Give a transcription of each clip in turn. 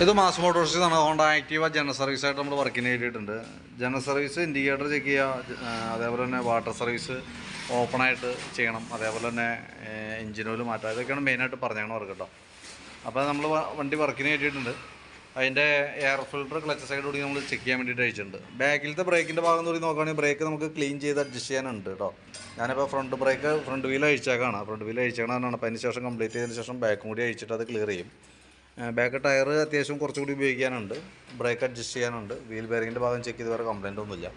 ഇത് മാസ് മോട്ടോഴ്സിൽ നിന്നാണ് Honda Activa general സർവീസായിട്ട് നമ്മൾ വർക്കിന് വേണ്ടിയിട്ടുണ്ട്. ജനറൽ സർവീസ് ഇൻഡിക്കേറ്റർ ചെക്ക് ചെയ്യുക, അതേപോലെ തന്നെ വാട്ടർ സർവീസ് ഓപ്പണായിട്ട് ചെയ്യണം, അതേപോലെ തന്നെ എഞ്ചിൻ ഓയിൽ മാറ്റുക, ഇതൊക്കെയാണ് മെയിനായിട്ട് പറഞ്ഞാണ് വർക്ക് കേട്ടോ. അപ്പോൾ നമ്മൾ വണ്ടി വർക്കിന് വേണ്ടിയിട്ടുണ്ട്. അതിൻ്റെ എയർ ഫിൽറ്റർ ക്ലച്ച് സൈഡ് കൂടി നമ്മൾ ചെക്ക് ചെയ്യാൻ വേണ്ടിയിട്ട് അയച്ചിട്ടുണ്ട്. ബാക്കിലത്തെ ബ്രേക്കിൻ്റെ ഭാഗം കൂടി നോക്കുകയാണെങ്കിൽ ബ്രേക്ക് നമുക്ക് ക്ലീൻ ചെയ്ത് അഡ്ജസ്റ്റ് ചെയ്യാനുണ്ട് കേട്ടോ. ഞാനിപ്പോൾ ഫ്രണ്ട് വീൽ അഴിച്ചേക്കാണ്. ഫ്രണ്ട് വീൽ അഴിച്ചേക്കാനാണ്. അപ്പോൾ അതിന് ശേഷം കംപ്ലീറ്റ് ചെയ്തതിന് ശേഷം ബാക്കും കൂടി അഴിച്ചിട്ട് അത് ക്ലിയർ ചെയ്യും. ബാക്ക് ടയർ അത്യാവശ്യം കുറച്ചുകൂടി ഉപയോഗിക്കാനുണ്ട്, ബ്രേക്ക് അഡ്ജസ്റ്റ് ചെയ്യാനുണ്ട്, വീൽ ബെയറിങ്ങിൻ്റെ ഭാഗം ചെക്ക് ചെയ്ത് വേറെ കംപ്ലയിൻ്റ് ഒന്നുമില്ല.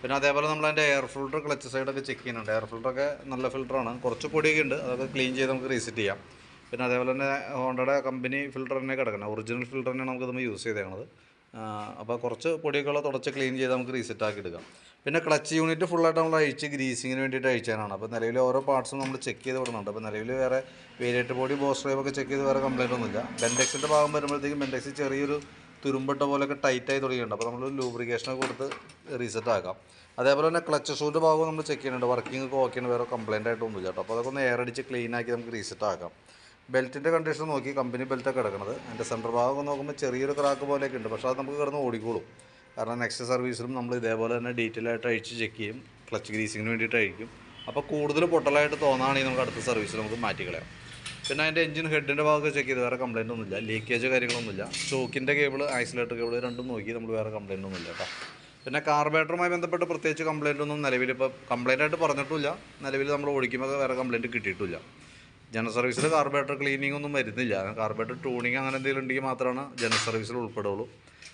പിന്നെ അതേപോലെ നമ്മളതിൻ്റെ എയർ ഫിൽറ്റർ ക്ലച്ച് സൈഡൊക്കെ ചെക്ക് ചെയ്യുന്നുണ്ട്. എയർ ഫിൽറ്ററൊക്കെ നല്ല ഫിൽറ്ററാണ്, കുറച്ച് പൊടിയൊക്കെ ഉണ്ട്, അതൊക്കെ ക്ലീൻ ചെയ്ത് നമുക്ക് റീസെറ്റ് ചെയ്യാം. പിന്നെ അതേപോലെ തന്നെ ഹോണ്ടയുടെ കമ്പനി ഫിൽറ്റർ തന്നെ കിടക്കണം, ഒറിജിനൽ ഫിൽറ്റർ തന്നെയാണ് നമുക്കിത് യൂസ് ചെയ്തേക്കുന്നത്. അപ്പോൾ കുറച്ച് പൊടിയൊക്കെ തുടച്ച് ക്ലീൻ ചെയ്ത് നമുക്ക് റീസെറ്റ് ആക്കി എടുക്കാം. പിന്നെ ക്ലച്ച് യൂണിറ്റ് ഫുള്ളായിട്ട് നമ്മൾ അഴിച്ച് ഗ്രീസിങ്ങിന് വേണ്ടിയിട്ട് അഴിച്ചാണ്. അപ്പോൾ നിലവിൽ ഓരോ പാർട്സും നമ്മൾ ചെക്ക് ചെയ്ത് വിടുന്നുണ്ട്. അപ്പോൾ നിലവിൽ വേറെ വേരിയേറ്റർ ബോഡി ബോസ് ഡ്രൈവൊക്കെ ചെക്ക് ചെയ്ത് വേറെ കംപ്ലയിൻ്റ് ഒന്നുമില്ല. ബെൻഡെക്സിൻ്റെ ഭാഗം വരുമ്പോഴത്തേക്കും ബെൻഡെക്സ് ചെറിയൊരു തുരുമ്പട്ട പോലെയൊക്കെ ടൈറ്റായി തുടങ്ങിയിട്ടുണ്ട്. അപ്പോൾ നമ്മൾ ലൂബ്രിക്കേഷനൊക്കെ കൊടുത്ത് റീസെറ്റ് ആക്കാം. അതേപോലെ തന്നെ ക്ലച്ച് ഷൂൻ്റെ ഭാഗം നമ്മൾ ചെക്ക് ചെയ്യുന്നുണ്ട്, വർക്കിംഗ് ഒക്കെ ഓക്കെയാണ്, വേറെ കംപ്ലയിൻ്റ് ആയിട്ടൊന്നുമില്ല കേട്ടോ. അപ്പോൾ അതൊക്കെ ഒന്ന് എയർ അടിച്ച് ക്ലീൻ ആക്കി നമുക്ക് റീസെറ്റ് ആക്കാം. ബെൽറ്റിൻ്റെ കണ്ടീഷൻ നോക്കി, കമ്പനി ബെൽറ്റൊക്കെ കിടക്കുന്നത്. അതിൻ്റെ സെൻറ്റർ ഭാഗം നോക്കുമ്പോൾ ചെറിയൊരു ക്രാക്ക് പോലെയൊക്കെ ഉണ്ട്, പക്ഷേ അത് നമുക്ക് കിടന്ന് ഓടിക്കോളും. കാരണം നെക്സ്റ്റ് സർവീസിലും നമ്മൾ ഇതേപോലെ തന്നെ ഡീറ്റെയിൽ ആയിട്ട് അഴിച്ച് ചെക്ക് ചെയ്യും, ക്ലച്ച് ഗ്രീസിങ്ങിന് വേണ്ടിയിട്ട് അഴിക്കും. അപ്പോൾ കൂടുതൽ പൊട്ടലായിട്ട് തോന്നുകയാണെങ്കിൽ നമുക്ക് അടുത്ത സർവീസിൽ നമുക്ക് മാറ്റിക്കളയാം. പിന്നെ അതിൻ്റെ എഞ്ചിൻ ഹെഡിൻ്റെ ഭാഗമൊക്കെ ചെക്ക് ചെയ്ത് വേറെ കംപ്ലയിൻ്റ് ഒന്നുമില്ല, ലീക്കേജ് കാര്യങ്ങളൊന്നുമില്ല. സ്റ്റോക്കിൻ്റെ കേബിൾ, ഐസൊലേറ്റർ കേബിൾ രണ്ടും നോക്കി നമ്മൾ വേറെ കംപ്ലയിൻ്റ് ഒന്നുമില്ല കേട്ടോ. പിന്നെ കാർബറേറ്ററുമായി ബന്ധപ്പെട്ട് പ്രത്യേകിച്ച് കംപ്ലയിൻ്റ് ഒന്നും നിലവിൽ ഇപ്പോൾ കംപ്ലയിൻ്റ് ആയിട്ട് പറഞ്ഞിട്ടില്ല. നിലവിൽ നമ്മൾ ഓടിക്കുമ്പോൾ വേറെ കംപ്ലയിൻറ്റ് കിട്ടിയിട്ടില്ല. ജനറൽ സർവീസിൽ കാർബറേറ്റർ ക്ലീനിങ് ഒന്നും വരുന്നില്ല. കാർബറേറ്റർ ട്യൂണിങ് അങ്ങനെ എന്തെങ്കിലും ഉണ്ടെങ്കിൽ മാത്രമാണ് ജനറൽ സർവീസിൽ ഉൾപ്പെടുള്ളൂ.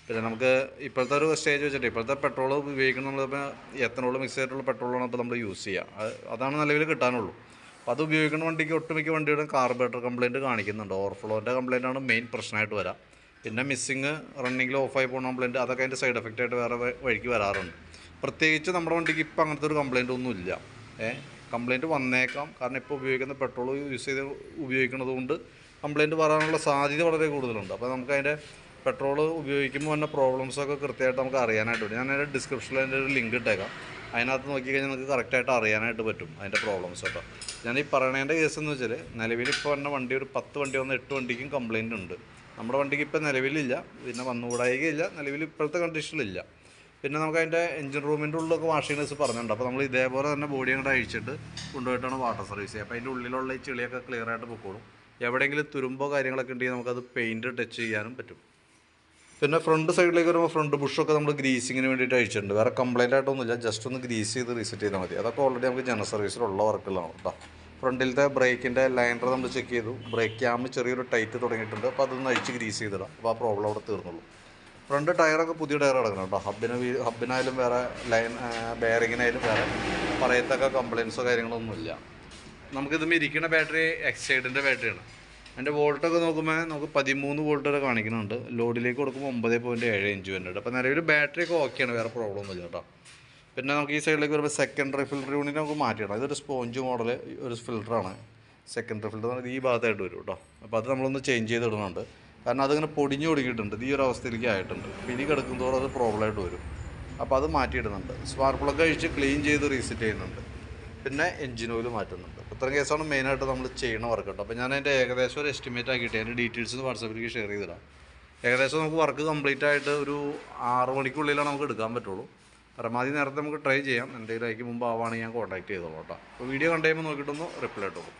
പിന്നെ നമുക്ക് ഇപ്പോഴത്തെ ഒരു സ്റ്റേജ് വെച്ചിട്ട് ഇപ്പോഴത്തെ പെട്രോൾ ഉപയോഗിക്കുന്ന നമ്മളിപ്പോൾ എത്തനോൾ മിക്സ് ചെയ്തിട്ടുള്ള പെട്രോളാണ് ഇപ്പോൾ നമ്മൾ യൂസ് ചെയ്യുക. അതാണ് നിലവിൽ കിട്ടാനുള്ളൂ. അപ്പോൾ അത് ഉപയോഗിക്കുന്ന വണ്ടിക്ക് ഒട്ടുമിക്ക വണ്ടിയുടെ കാർബറേറ്റർ കംപ്ലയിൻറ്റ് കാണിക്കുന്നുണ്ട്. ഓവർഫ്ലോൻ്റെ കംപ്ലയിൻ്റാണ് മെയിൻ പ്രശ്നമായിട്ട് വരാം. പിന്നെ മിസ്സിങ്, റണ്ണിങ്ങിൽ ഓഫായി പോകുന്ന കംപ്ലയിൻറ്റ്, അതൊക്കെ അതിൻ്റെ സൈഡ് എഫക്റ്റ് ആയിട്ട് വേറെ വഴിക്ക് വരാറുണ്ട്. പ്രത്യേകിച്ച് നമ്മുടെ വണ്ടിക്ക് ഇപ്പോൾ അങ്ങനത്തെ ഒരു കംപ്ലയിൻ്റ് ഒന്നുമില്ല. കംപ്ലയിൻറ്റ് വന്നേക്കാം, കാരണം ഇപ്പോൾ ഉപയോഗിക്കുന്ന പെട്രോൾ യൂസ് ചെയ്ത് ഉപയോഗിക്കുന്നത് കൊണ്ട് കംപ്ലയിൻറ്റ് വരാനുള്ള സാധ്യത വളരെ കൂടുതലുണ്ട്. അപ്പോൾ നമുക്ക് അതിൻ്റെ പെട്രോൾ ഉപയോഗിക്കുമ്പോൾ തന്നെ പ്രോബ്ലംസൊക്കെ കൃത്യമായിട്ട് നമുക്ക് അറിയാനായിട്ട് പറ്റും. ഞാൻ അതിൻ്റെ ഡിസ്ക്രിപ്ഷനിൽ അതിൻ്റെ ഒരു ലിങ്ക് ഇട്ടേക്കാം. അതിനകത്ത് നോക്കിക്കഴിഞ്ഞാൽ നമുക്ക് കറക്റ്റായിട്ട് അറിയാനായിട്ട് പറ്റും അതിൻ്റെ പ്രോബ്ലംസ് കേട്ടോ. ഞാൻ ഈ പറയണതിൻ്റെ കേസ് എന്ന് വെച്ചാൽ നിലവിൽ ഇപ്പോൾ വന്ന വണ്ടി ഒരു 10 വണ്ടി വന്ന് 8 വണ്ടിക്കും കംപ്ലയിൻ്റ് ഉണ്ട്. നമ്മുടെ വണ്ടിക്ക് ഇപ്പോൾ നിലവിലില്ല, പിന്നെ വന്നുകൂടായികയില്ല, നിലവിൽ ഇപ്പോഴത്തെ കണ്ടീഷനിലില്ല. പിന്നെ നമുക്ക് അതിൻ്റെ എഞ്ചിൻ റൂമിൻ്റെ ഉള്ളിലൊക്കെ വാഷിംഗ്നെസ് പറഞ്ഞിട്ടുണ്ട്. അപ്പോൾ നമ്മൾ ഇതേപോലെ തന്നെ ബോഡി അങ്ങോട്ട് അഴിച്ചിട്ട് കൊണ്ടുപോയിട്ടാണ് വാട്ടർ സർവീസ് ചെയ്യുക. അപ്പോൾ അതിൻ്റെ ഉള്ളിലുള്ള ഈ ചെളിയൊക്കെ ക്ലിയർ ആയിട്ട് പൊക്കോളും. എവിടെയെങ്കിലും തുരുമ്പോ കാര്യങ്ങളൊക്കെ ഉണ്ടെങ്കിൽ നമുക്കത് പെയിൻറ്റ് ടച്ച് ചെയ്യാനും പറ്റും. പിന്നെ ഫ്രണ്ട് സൈഡിലേക്ക് വരുമ്പോൾ ഫ്രണ്ട് ബുഷൊക്കെ നമ്മൾ ഗ്രീസിങ്ങിന് വേണ്ടിയിട്ട് അഴിച്ചിട്ടുണ്ട്. വേറെ കംപ്ലയിൻ്റ് ആയിട്ടൊന്നുമില്ല, ജസ്റ്റ് ഒന്ന് ഗ്രീസ് ചെയ്ത് റീസെറ്റ് ചെയ്താൽ മതി. അതൊക്കെ ഓൾറെഡി നമുക്ക് ജനറൽ സർവീസിലുള്ള വർക്കുകളാണ് കേട്ടോ. ഫ്രണ്ടിലത്തെ ബ്രേക്കിൻ്റെ ലൈനർ നമ്മൾ ചെക്ക് ചെയ്തു, ബ്രേക്ക് ക്യാമിൽ ചെറിയൊരു ടൈറ്റ് തുടങ്ങിയിട്ടുണ്ട്. അപ്പോൾ അതൊന്ന് അഴിച്ച് ഗ്രീസ് ചെയ്തിടാം, അപ്പോൾ ആ പ്രോബ്ലം അവിടെ തീർന്നുള്ളൂ. ഫ്രണ്ട് ടയറൊക്കെ പുതിയ ടയർ കിടക്കണം കേട്ടോ. ഹബിനായാലും വേറെ ബെയറിങ്ങിനായാലും വേറെ പറയത്തക്ക കംപ്ലയിൻസോ കാര്യങ്ങളൊന്നുമില്ല. നമുക്കിതുമ്പോൾ ഇരിക്കുന്ന ബാറ്ററി എക്സൈഡിൻ്റെ ബാറ്ററിയാണ്. അതിൻ്റെ വോൾട്ടൊക്കെ നോക്കുമ്പോൾ നമുക്ക് 13 വോൾട്ട് വരെ കാണിക്കുന്നുണ്ട്. ലോഡിലേക്ക് കൊടുക്കുമ്പോൾ 9.75 വരുന്നുണ്ട്. അപ്പോൾ നിലവിൽ ബാറ്ററിയൊക്കെ ഓക്കെയാണ്, വേറെ പ്രോബ്ലം ഒന്നുമില്ല കേട്ടോ. പിന്നെ നമുക്ക് ഈ സൈഡിലേക്ക് വരുമ്പോൾ സെക്കൻഡറി ഫിൽറ്റർ യൂണിറ്റ് നമുക്ക് മാറ്റിയിടാം. ഇതൊരു സ്പോഞ്ച് മോഡൽ ഒരു ഫിൽറ്ററാണ്. സെക്കൻഡറി ഫിൽറ്റർ ഈ ഭാഗത്തായിട്ട് വരും കേട്ടോ. അപ്പോൾ അത് നമ്മളൊന്ന് ചേഞ്ച് ചെയ്തിടുന്നുണ്ട്, കാരണം അതിങ്ങനെ പൊടിഞ്ഞു കൊടുക്കിയിട്ടുണ്ട്. ഈ ഒരു അവസ്ഥയിലേക്ക് ആയിട്ടുണ്ട്. പിന്നെ കിടക്കുന്നതോടെ അത് പ്രോബ്ലമായിട്ട് വരും. അപ്പോൾ അത് മാറ്റിയിടുന്നുണ്ട്. സ്പാർക്ക് പ്ലഗ് അഴിച്ച് ക്ലീൻ ചെയ്ത് റീസെറ്റ് ചെയ്യുന്നുണ്ട്. പിന്നെ എഞ്ചിൻ ഓയിൽ മാറ്റുന്നുണ്ട്. ഇത്രയും കേസാണ് മെയിനായിട്ട് നമ്മൾ ചെയ്യുന്ന വർക്ക് കേട്ടോ. അപ്പോൾ ഞാൻ അതിൻ്റെ ഏകദേശം ഒരു എസ്റ്റിമേറ്റ് ആക്കിയിട്ട് അതിൻ്റെ ഡീറ്റെയിൽസ് വാട്സാപ്പിലേക്ക് ഷെയർ ചെയ്തിടാം. ഏകദേശം നമുക്ക് വർക്ക് കംപ്ലീറ്റ് ആയിട്ട് ഒരു 6 മണിക്കുള്ളിലാണ് നമുക്ക് എടുക്കാൻ പറ്റുള്ളൂ. പരമാവധി നേരത്തെ നമുക്ക് ട്രൈ ചെയ്യാം. എന്തെങ്കിലും അതിക്ക് മുമ്പ് ആവുകയാണെങ്കിൽ ഞാൻ കോൺടാക്ട് ചെയ്തോളൂ കേട്ടോ. അപ്പോൾ വീഡിയോ കണ്ടു കഴിയുമ്പോൾ നോക്കിയിട്ടൊന്ന് റിപ്ലൈ ഇട്ടോളൂ.